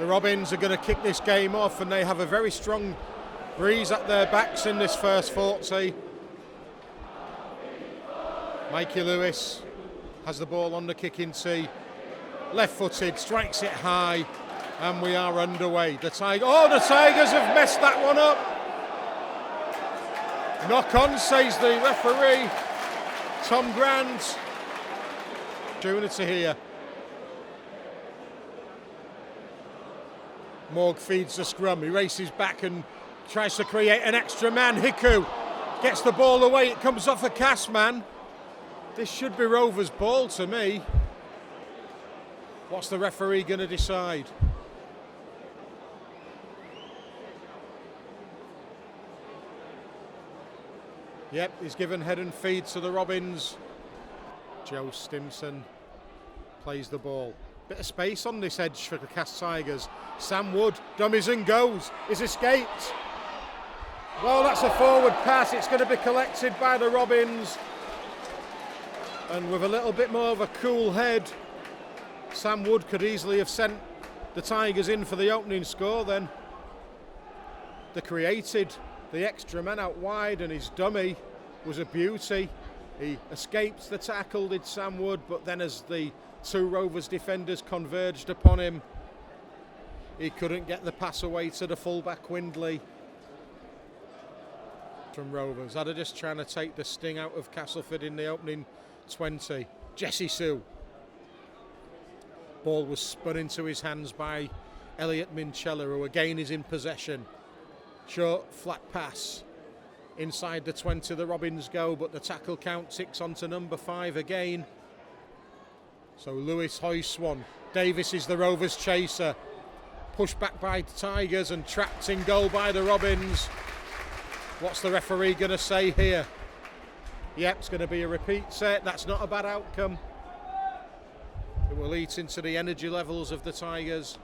The Robins are going to kick this game off, and they have a very strong breeze at their backs in this first 40. Mikey Lewis has the ball on the kicking tee. Left-footed, strikes it high, and we are underway. The Tigers have messed that one up. Knock on, says the referee. Tom Grant. Opportunity here. Morg feeds the scrum. He races back and tries to create an extra man. Hiku gets the ball away. It comes off a cast man. This should be Rovers' ball to me. What's the referee going to decide? Yep, he's given head and feed to the Robins. Joe Stimson plays the ball. Bit of space on this edge for the Cast Tigers. Sam Wood dummies and goes. He's escaped. Well, that's a forward pass. It's going to be collected by the Robins. And with a little bit more of a cool head, Sam Wood could easily have sent the Tigers in for the opening score then. They created the extra man out wide, and his dummy was a beauty. He escaped the tackle, did Sam Wood, but then as the two Rovers defenders converged upon him, he couldn't get the pass away to the fullback Windley. From Rovers, they're just trying to take the sting out of Castleford in the opening 20. Jesse Sue. Ball was spun into his hands by Elliot Minchella, who again is in possession. Short, flat pass. Inside the 20, the Robins go, but the tackle count ticks onto number 5 again. So Lewis hoists one. Davis is the Rovers chaser. Pushed back by the Tigers and trapped in goal by the Robins. What's the referee going to say here? Yep, it's going to be a repeat set. That's not a bad outcome. It will eat into the energy levels of the Tigers.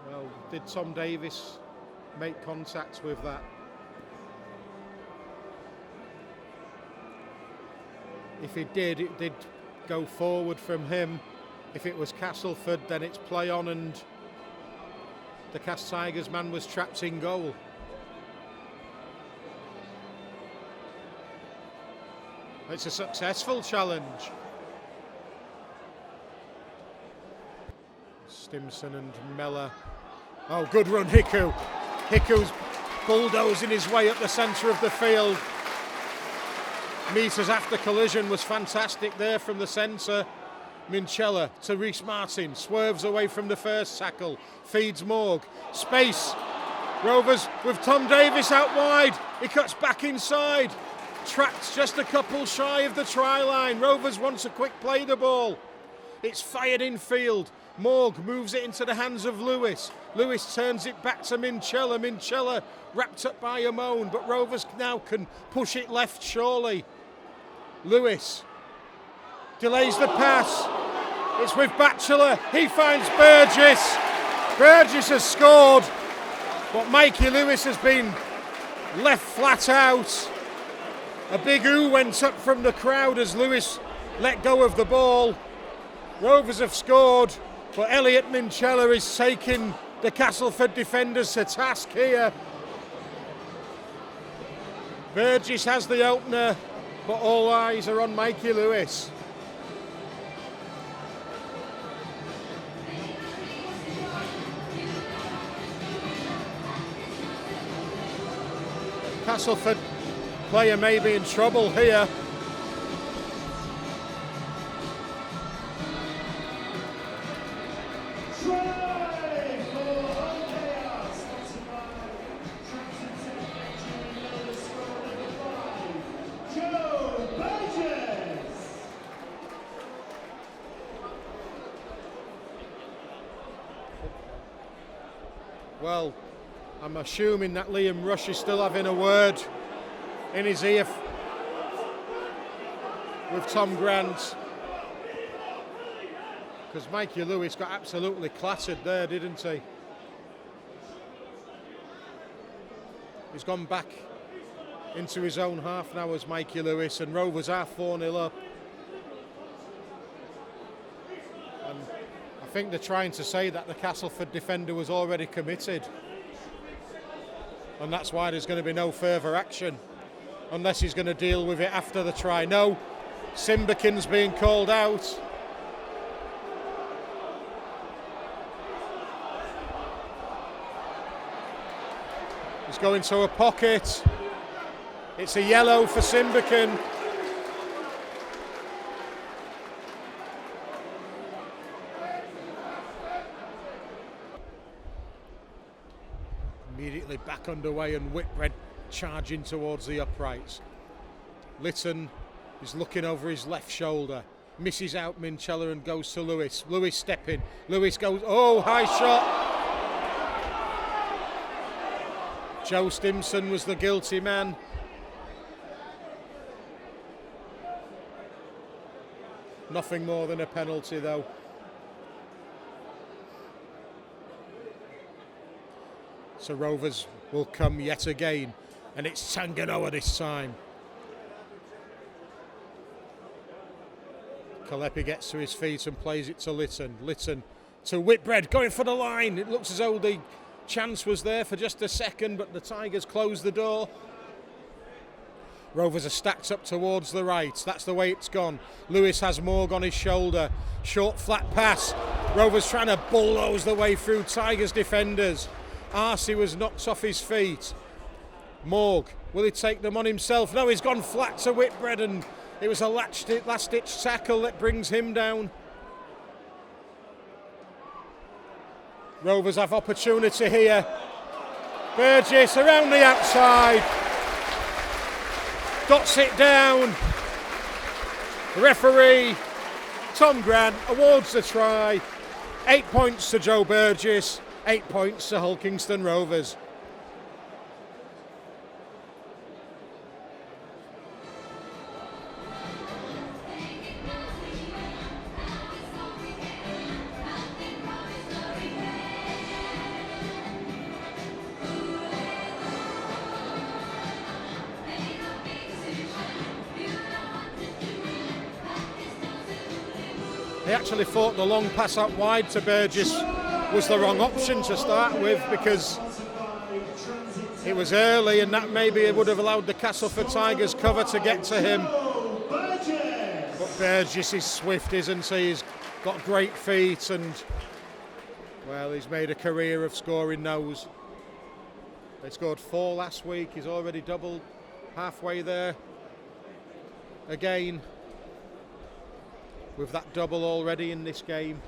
Well, did Tom Davis make contact with that? If he did, it did go forward from him. If it was Castleford, then it's play on, and the Cast Tigers man was trapped in goal. It's a successful challenge. Stimson and Mellor. Oh, good run, Hiku. Hiku's bulldozing his way up the centre of the field. Metres after collision was fantastic there from the centre. Minchella to Rhyse Martin, swerves away from the first tackle, feeds Morg. Space. Rovers with Tom Davis out wide. He cuts back inside. Trapped just a couple shy of the try line. Rovers wants a quick play the ball. It's fired in field. Morg moves it into the hands of Lewis. Lewis turns it back to Minchella. Minchella wrapped up by Amon, but Rovers now can push it left surely. Lewis delays the pass. It's with Batchelor. He finds Burgess. Burgess has scored, but Mikey Lewis has been left flat out. A big ooh went up from the crowd as Lewis let go of the ball. Rovers have scored, but Elliot Minchella is taking the Castleford defenders to task here. Burgess has the opener, but all eyes are on Mikey Lewis. Castleford player may be in trouble here. Well, I'm assuming that Liam Rush is still having a word in his ear with Tom Grant, because Mikey Lewis got absolutely clattered there, didn't he? He's gone back into his own half now as Mikey Lewis, and Rovers are 4-0 up. think they're trying to say that the Castleford defender was already committed. And that's why there's going to be no further action. Unless he's going to deal with it after the try. No, Simbakin's being called out. He's going to a pocket. It's a yellow for Simbakin. Immediately back underway and Whitbread charging towards the uprights. Litten is looking over his left shoulder. Misses out Minchella and goes to Lewis. Lewis stepping. Lewis goes, oh, high shot. Joe Stimson was the guilty man. Nothing more than a penalty though. So Rovers will come yet again, and it's Tanganoa this time. Kalepi gets to his feet and plays it to Litten. Litten to Whitbread, going for the line. It looks as though the chance was there for just a second, but the Tigers closed the door. Rovers are stacked up towards the right. That's the way it's gone. Lewis has Morg on his shoulder. Short, flat pass. Rovers trying to bulldoze the way through Tigers defenders. Arcee was knocked off his feet. Morg, will he take them on himself? No, he's gone flat to Whitbread, and it was a last-ditch tackle that brings him down. Rovers have opportunity here. Burgess around the outside. Dots it down. The referee, Tom Grant, awards the try. 8 points to Joe Burgess, 8 points to Hull Kingston Rovers. They actually thought the long pass out wide to Burgess was the wrong option to start with, because it was early and that maybe would have allowed the Castleford Tigers cover to get to him. But Burgess is swift, isn't he? He's got great feet and, well, he's made a career of scoring those. They scored 4 last week. He's already doubled, halfway there again, with that double already in this game.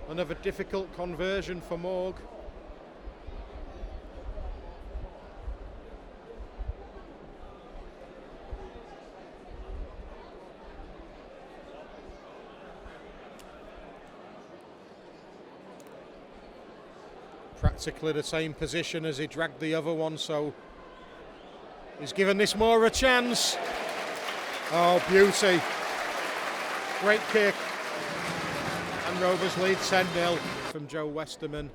Another difficult conversion for Morg. Practically the same position as he dragged the other one, so he's given this more a chance. Oh, beauty. Great kick. And Rovers lead 10-0 from Joe Westerman.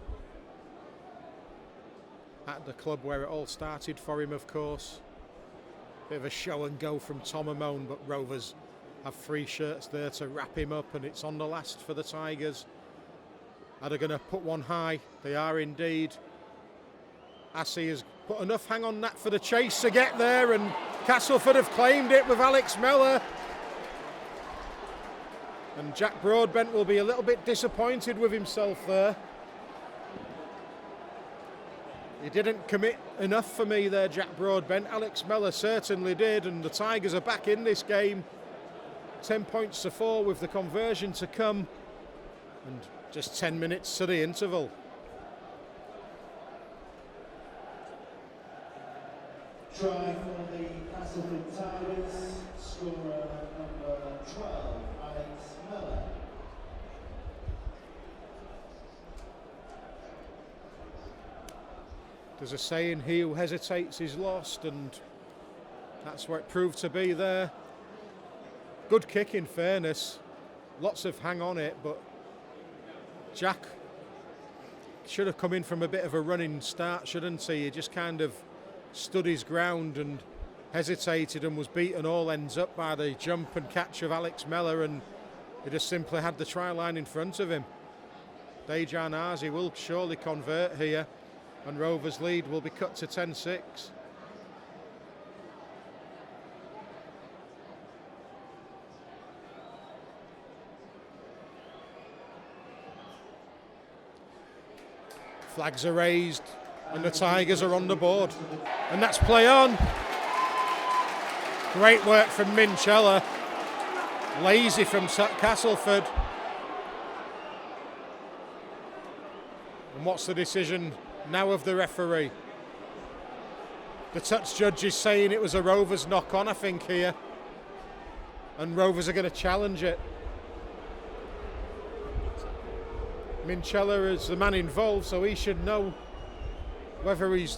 At the club where it all started for him, of course. Bit of a show and go from Tom Amone, but Rovers have 3 shirts there to wrap him up, and it's on the last for the Tigers. Are they going to put one high? They are indeed. Arcee has put enough hang on that for the chase to get there, and Castleford have claimed it with Alex Mellor. And Jack Broadbent will be a little bit disappointed with himself there. He didn't commit enough for me there, Jack Broadbent. Alex Mellor certainly did, and the Tigers are back in this game. 10 points to 4 with the conversion to come, and just 10 minutes to the interval. Try for the Castleford Tigers, scorer number 12, Alex Mellor. There's a saying, he who hesitates is lost, and that's what it proved to be there. Good kick in fairness, lots of hang on it, but Jack should have come in from a bit of a running start, shouldn't he? He just kind of stood his ground and hesitated and was beaten all ends up by the jump and catch of Alex Mellor, and He just simply had the try line in front of him. Dejan Arzi will surely convert here, and Rovers' lead will be cut to 10-6. Flags are raised and the Tigers are on the board. And that's play on. Great work from Minchella. Lazy from Castleford. And what's the decision now of the referee? The touch judge is saying it was a Rovers knock on, I think, here. And Rovers are going to challenge it. Minchella is the man involved, so he should know whether he's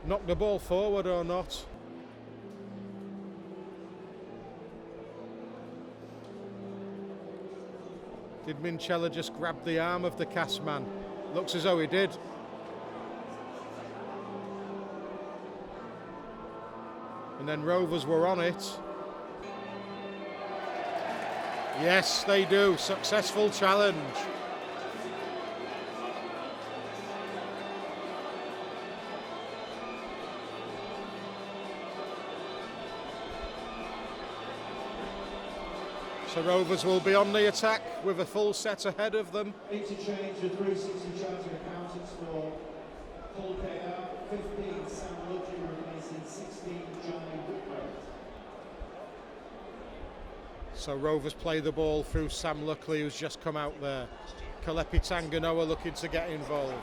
knocked the ball forward or not. Did Minchella just grab the arm of the cast man? Looks as though he did. And then Rovers were on it. Yes, they do. Successful challenge. So Rovers will be on the attack with a full set ahead of them. Interchange of 360 charging accountants for Paul KR, 15 Sam Ludgy, replacing 16 Johnny Whitbread. So Rovers play the ball through Sam Luckley, who's just come out there. Kalepi Tanganoa looking to get involved.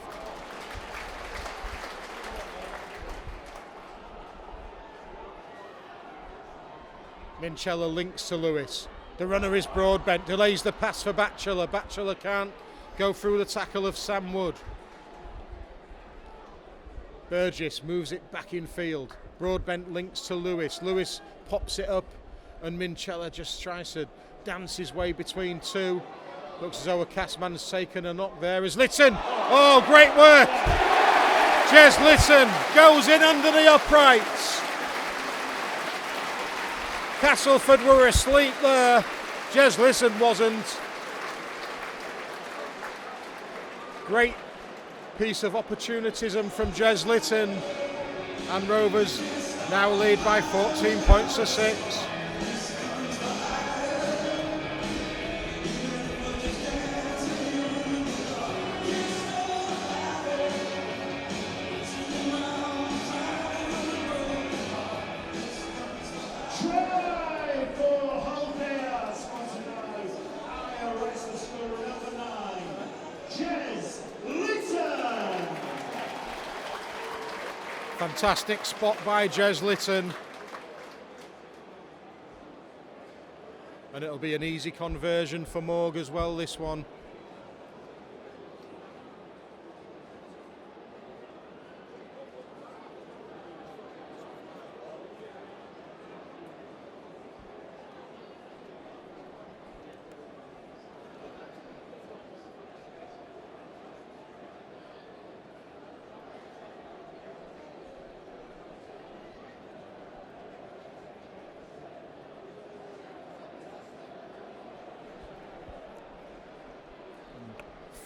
Minchella links to Lewis. The runner is Broadbent, delays the pass for Batchelor. Batchelor can't go through the tackle of Sam Wood. Burgess moves it back in field. Broadbent links to Lewis. Lewis pops it up and Minchella just tries to dance his way between two. Looks as though a castman's taken a knock there. Is Litten. Oh, great work. Jez Litten goes in under the uprights. Castleford were asleep there. Jez Litten wasn't. Great piece of opportunism from Jez Litten. And Rovers now lead by 14 points to 6. Fantastic spot by Jez Litten. And it'll be an easy conversion for Morg as well, this one.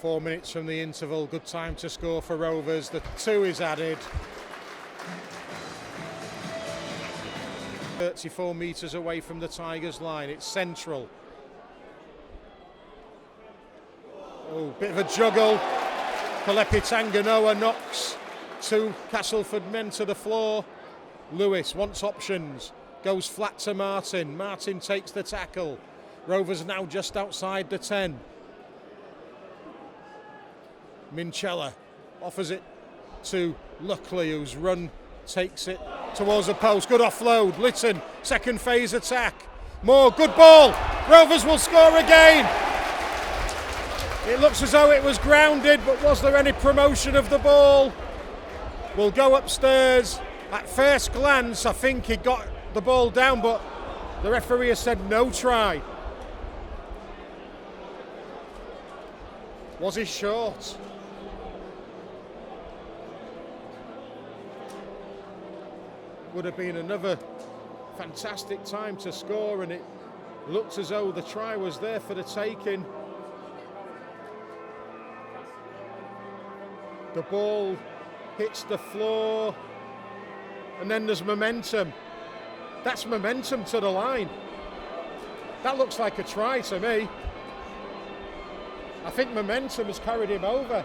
Four minutes from the interval, good time to score for Rovers. The 2 is added. 34 metres away from the Tigers line, it's central. Oh, bit of a juggle. Kalepi Tanganoa knocks 2 Castleford men to the floor. Lewis wants options, goes flat to Martin. Martin takes the tackle. Rovers now just outside the 10. Minchella offers it to Luckley, whose run takes it towards the post. Good offload. Litten, second phase attack. More, good ball. Rovers will score again. It looks as though it was grounded, but was there any promotion of the ball? We'll go upstairs. At first glance, I think he got the ball down, but the referee has said no try. Was he short? Would have been another fantastic time to score, and it Looked as though the try was there for the taking. The ball hits the floor, and then there's momentum. That's momentum to the line. That looks like a try to me. I think momentum has carried him over.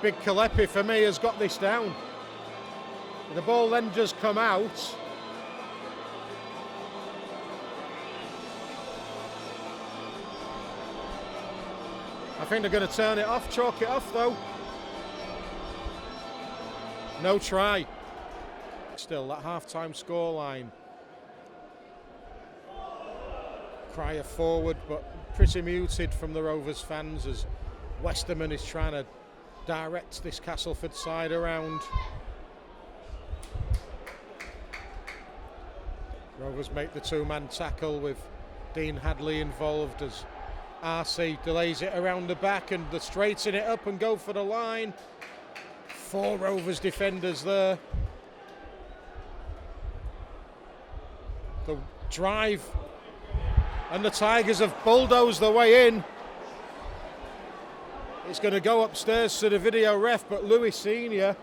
Big Kalepi for me has got this down. The ball then does come out. I think they're going to turn it off, chalk it off though. No try. Still, that half-time scoreline. Cryer forward, but pretty muted from the Rovers fans as Westerman is trying to direct this Castleford side around. Rovers make the two-man tackle with Dean Hadley involved as RC delays it around the back and they straighten it up and go for the line. 4 Rovers defenders there. The drive, and the Tigers have bulldozed their way in. It's going to go upstairs to the video ref, but Lewis Senior,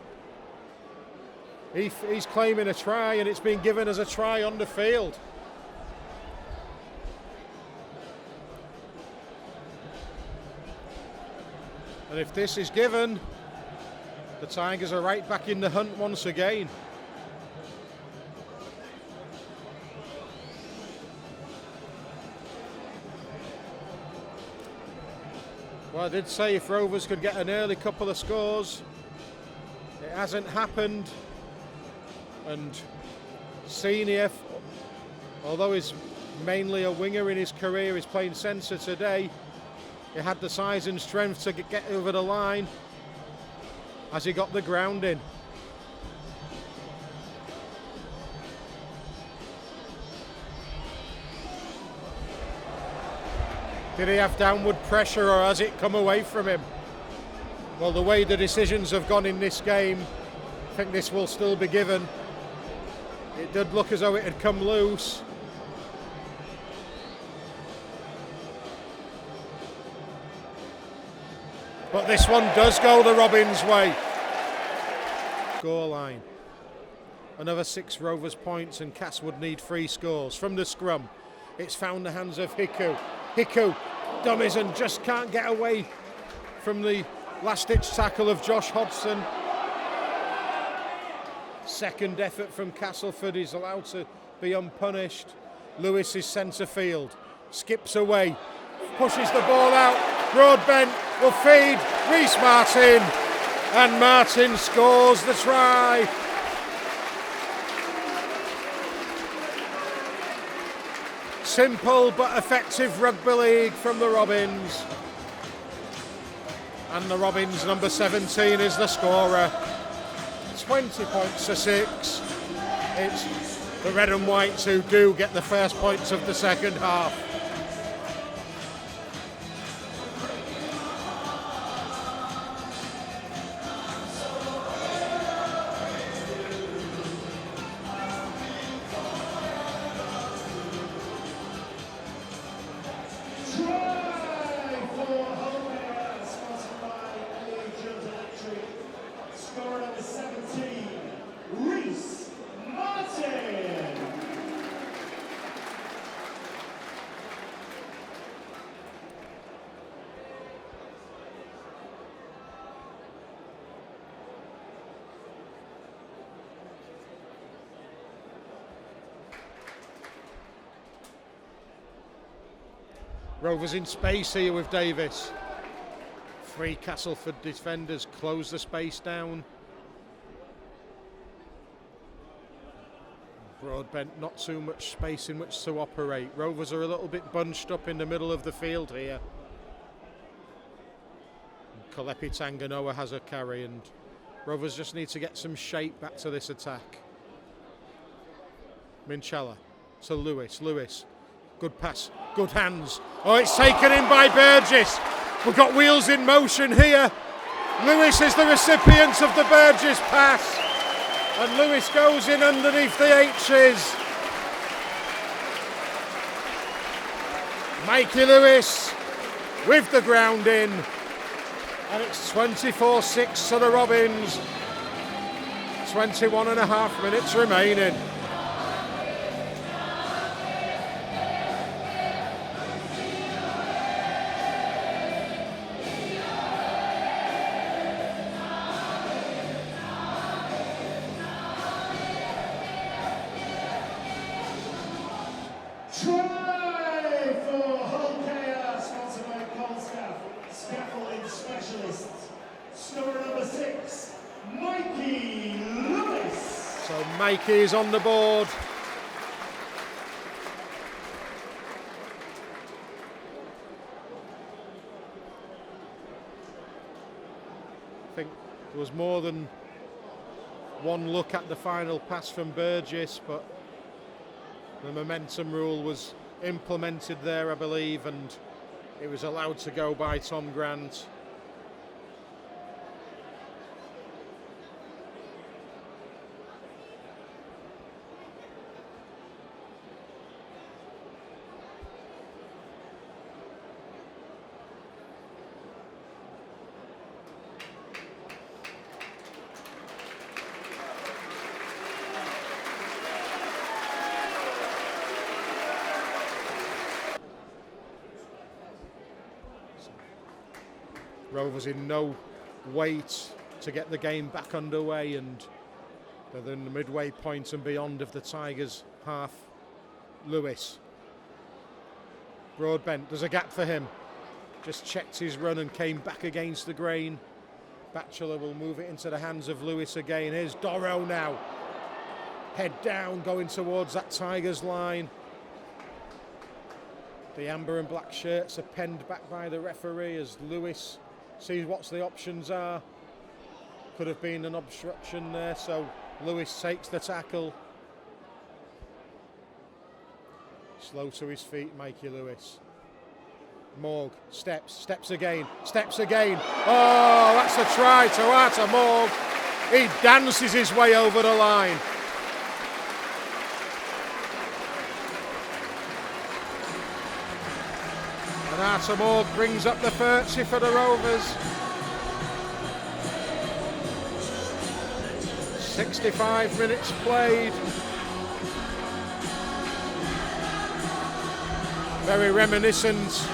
he's claiming a try, and it's been given as a try on the field. And if this is given, the Tigers are right back in the hunt once again. Well, I did say if Rovers could get an early couple of scores. It hasn't happened. And Senior, although he's mainly a winger in his career, is playing centre today. He had the size and strength to get over the line as he got the ground in. Did he have downward pressure or has it come away from him? Well, the way the decisions have gone in this game, I think this will still be given. It did look as though it had come loose. But this one does go the Robins' way. Scoreline. Another 6 Rovers points and Cass would need 3 scores. From the scrum, it's found the hands of Hiku. Hiku dummies and just can't get away from the last-ditch tackle of Josh Hodgson. Second effort from Castleford is allowed to be unpunished. Lewis is centre field, skips away, pushes the ball out. Broadbent will feed Rhyse Martin, and Martin scores the try. Simple but effective rugby league from the Robins. And the Robins number 17 is the scorer. 20 points to 6. It's the red and whites who do get the first points of the second half. Rovers in space here with Davis. 3 Castleford defenders close the space down. Broadbent, not too much space in which to operate. Rovers are a little bit bunched up in the middle of the field here. Kalepi Tanganoa has a carry and Rovers just need to get some shape back to this attack. Minchella to Lewis. Lewis Good pass, good hands. Oh, it's taken in by Burgess. We've got wheels in motion here. Lewis is the recipient of the Burgess pass. And Lewis goes in underneath the H's. Mikey Lewis with the ground in. And it's 24-6 to the Robins. 21 and a half minutes remaining. Mikey is on the board. I think there was more than one look at the final pass from Burgess, but the momentum rule was implemented there, I believe, and it was allowed to go by Tom Grant. Rovers in no weight to get the game back underway, and they're in the midway point and beyond of the Tigers' half. Lewis, Broadbent, there's a gap for him. Just checked his run and came back against the grain. Batchelor will move it into the hands of Lewis again. Here's Dorrow now. Head down, going towards that Tigers line. The amber and black shirts are penned back by the referee as Lewis sees what the options are. Could have been an obstruction there, so Lewis takes the tackle. Slow to his feet, Mikey Lewis. Morg, steps again. Oh, that's a try to Arta Morg. He dances his way over the line. And Arta Morg brings up the 30 for the Rovers. 65 minutes played. Very reminiscent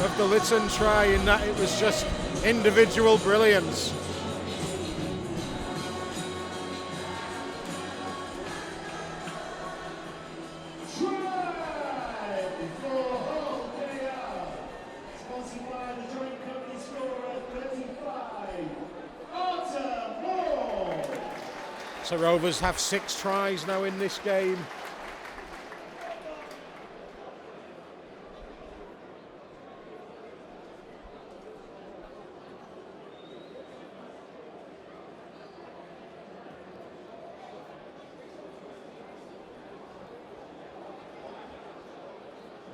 of the Litten try in that it was just individual brilliance. So Rovers have 6 tries now in this game.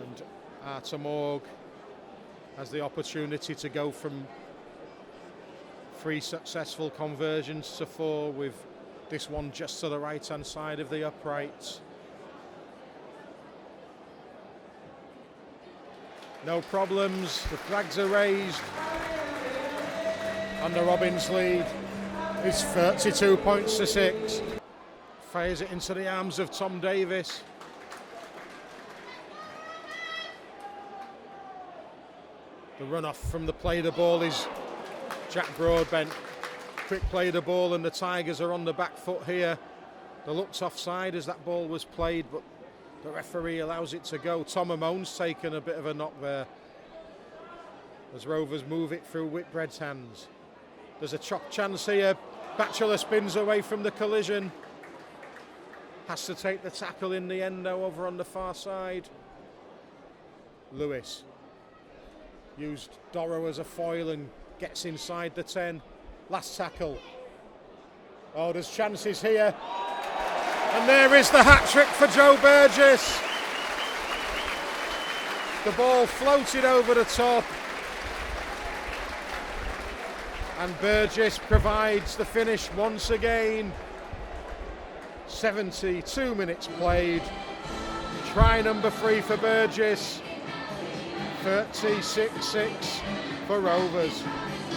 And Arta Morg has the opportunity to go from 3 successful conversions to 4, with this one just to the right hand side of the uprights. No problems, the flags are raised, and the Robins lead is 32 points to 6. Fires it into the arms of Tom Davis. The run off from the play the ball is Jack Broadbent. Quick play the ball, and the Tigers are on the back foot here. They looked offside as that ball was played, but the referee allows it to go. Tom Amone's taken a bit of a knock there as Rovers move it through Whitbread's hands. There's a chop chance here. Batchelor spins away from the collision. Has to take the tackle in the end though, over on the far side. Lewis used Dorrow as a foil and gets inside the 10. Last tackle. Oh, there's chances here. And there is the hat-trick for Joe Burgess. The ball floated over the top, and Burgess provides the finish once again. 72 minutes played. Try number 3 for Burgess. 36-6 for Rovers.